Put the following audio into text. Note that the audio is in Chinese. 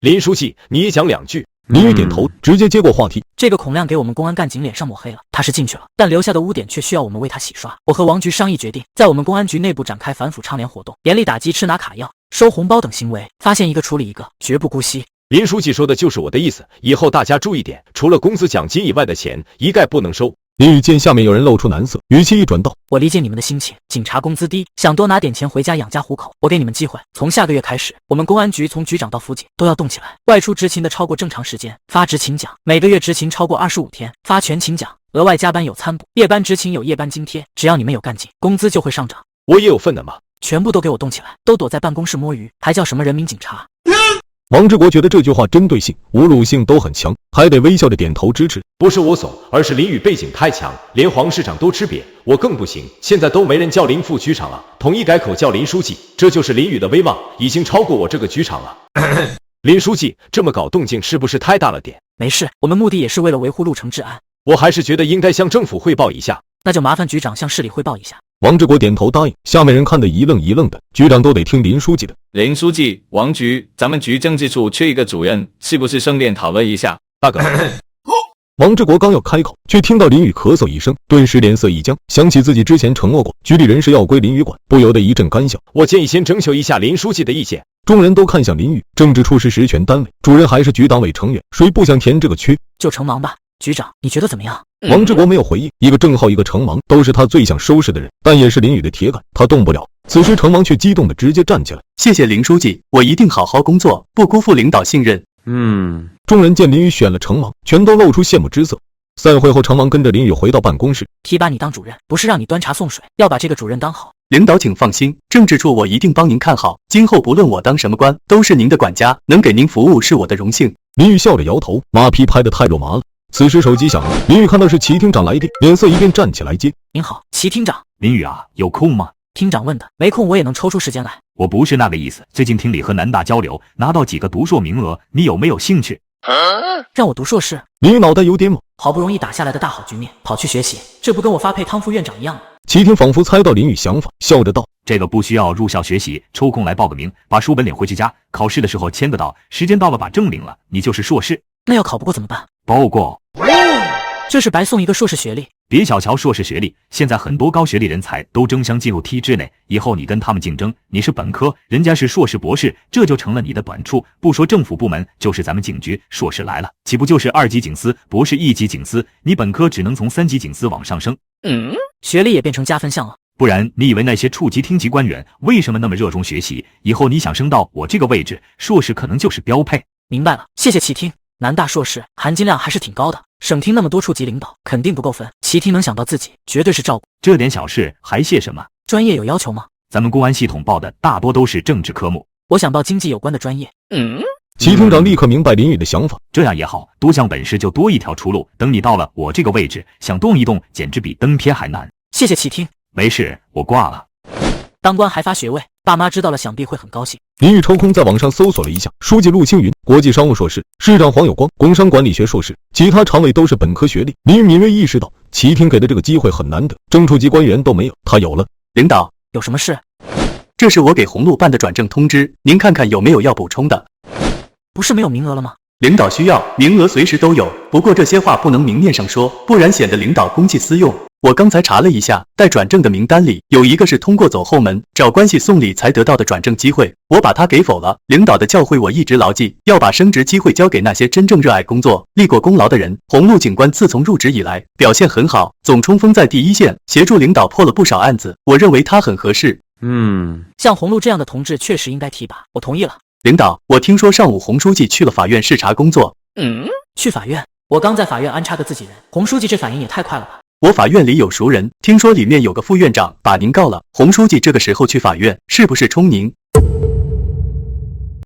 林书记，你也讲2句。林宇点头，直接接过话题。这个孔亮给我们公安干警脸上抹黑了，他是进去了，但留下的污点却需要我们为他洗刷。我和王局商议决定，在我们公安局内部展开反腐倡廉活动，严厉打击吃拿卡要、收红包等行为，发现一个处理一个，绝不姑息。林书记说的就是我的意思，以后大家注意点，除了工资奖金以外的钱，一概不能收。林宇见下面有人露出难色，语气一转道：我理解你们的心情，警察工资低，想多拿点钱回家养家糊口。我给你们机会，从下个月开始，我们公安局从局长到辅警都要动起来，外出执勤的超过正常时间发执勤奖，每个月执勤超过25天发全勤奖，额外加班有参补，夜班执勤有夜班津贴。只要你们有干劲，工资就会上涨。我也有份的吗？全部都给我动起来，都躲在办公室摸鱼，还叫什么人民警察？王志国觉得这句话针对性、侮辱性都很强，还得微笑着点头支持。不是我怂，而是林宇背景太强，连黄市长都吃瘪，我更不行。现在都没人叫林副局长了，统一改口叫林书记，这就是林宇的威望，已经超过我这个局长了。林书记，这么搞动静是不是太大了点？没事，我们目的也是为了维护路城治安。我还是觉得应该向政府汇报一下。那就麻烦局长向市里汇报一下。王志国点头答应，下面人看得一愣一愣的，局长都得听林书记的。林书记，王局，咱们局政治处缺一个主任，是不是顺便讨论一下？大哥。王志国刚要开口，却听到林宇咳嗽一声，顿时脸色一僵，想起自己之前承诺过局里人事要归林宇管，不由得一阵干笑。我建议先征求一下林书记的意见。众人都看向林宇，政治处是实权单位，主任还是局党委成员，谁不想填这个缺？就程芒吧，局长，你觉得怎么样？王志国没有回应，一个郑浩一个程芒都是他最想收拾的人，但也是林宇的铁杆，他动不了。此时程芒却激动的直接站起来，谢谢林书记，我一定好好工作，不辜负领导信任。众人见林宇选了程芒，全都露出羡慕之色。散会后，程芒跟着林宇回到办公室，提拔你当主任，不是让你端茶送水，要把这个主任当好。领导请放心，政治处我一定帮您看好，今后不论我当什么官，都是您的管家，能给您服务是我的荣幸。林宇笑着摇头，马屁拍得太肉麻了。此时手机响了，林宇看到是齐厅长来电，脸色一变，站起来接。您好，齐厅长。林宇啊，有空吗？厅长问的，没空我也能抽出时间来。我不是那个意思，最近听李和南大交流，拿到几个读硕名额，你有没有兴趣？让我读硕士？林宇脑袋有点懵，好不容易打下来的大好局面，跑去学习，这不跟我发配汤副院长一样吗？齐厅仿佛猜到林宇想法，笑着道：这个不需要入校学习，抽空来报个名，把书本领回去家，考试的时候签个到，时间到了把证领了，你就是硕士。那要考不过怎么办？报过。这是白送一个硕士学历。别小瞧硕士学历，现在很多高学历人才都争相进入体制内，以后你跟他们竞争，你是本科，人家是硕士博士，这就成了你的短处。不说政府部门，就是咱们警局，硕士来了，岂不就是2级警司，博士1级警司？你本科只能从3级警司往上升。学历也变成加分项了。不然你以为那些处级厅级官员为什么那么热衷学习？以后你想升到我这个位置，硕士可能就是标配。明白了，谢谢齐厅。南大硕士含金量还是挺高的，省厅那么多处级领导肯定不够分，齐厅能想到自己，绝对是照顾。这点小事还谢什么？专业有要求吗？咱们公安系统报的大多都是政治科目，我想报经济有关的专业。齐厅长立刻明白林宇的想法，这样也好，多项本事就多一条出路。等你到了我这个位置，想动一动，简直比登天还难。谢谢齐厅。没事，我挂了。当官还发学位，爸妈知道了想必会很高兴。林宇抽空在网上搜索了一下，书记陆青云国际商务硕士，市长黄有光工商管理学硕士，其他常委都是本科学历。林宇敏锐意识到齐厅给的这个机会很难得，正处级官员都没有，他有了。领导，有什么事？这是我给红路办的转正通知，您看看有没有要补充的。不是没有名额了吗？领导需要，名额随时都有，不过这些话不能明面上说，不然显得领导公器私用。我刚才查了一下，待转正的名单里有一个是通过走后门找关系送礼才得到的转正机会，我把它给否了。领导的教诲我一直牢记，要把升职机会交给那些真正热爱工作、立过功劳的人。红路警官自从入职以来表现很好，总冲锋在第一线，协助领导破了不少案子，我认为他很合适。像红路这样的同志确实应该提拔，我同意了。领导，我听说上午洪书记去了法院视察工作。去法院？我刚在法院安插个自己人，洪书记这反应也太快了吧？我法院里有熟人，听说里面有个副院长把您告了，洪书记这个时候去法院，是不是冲您？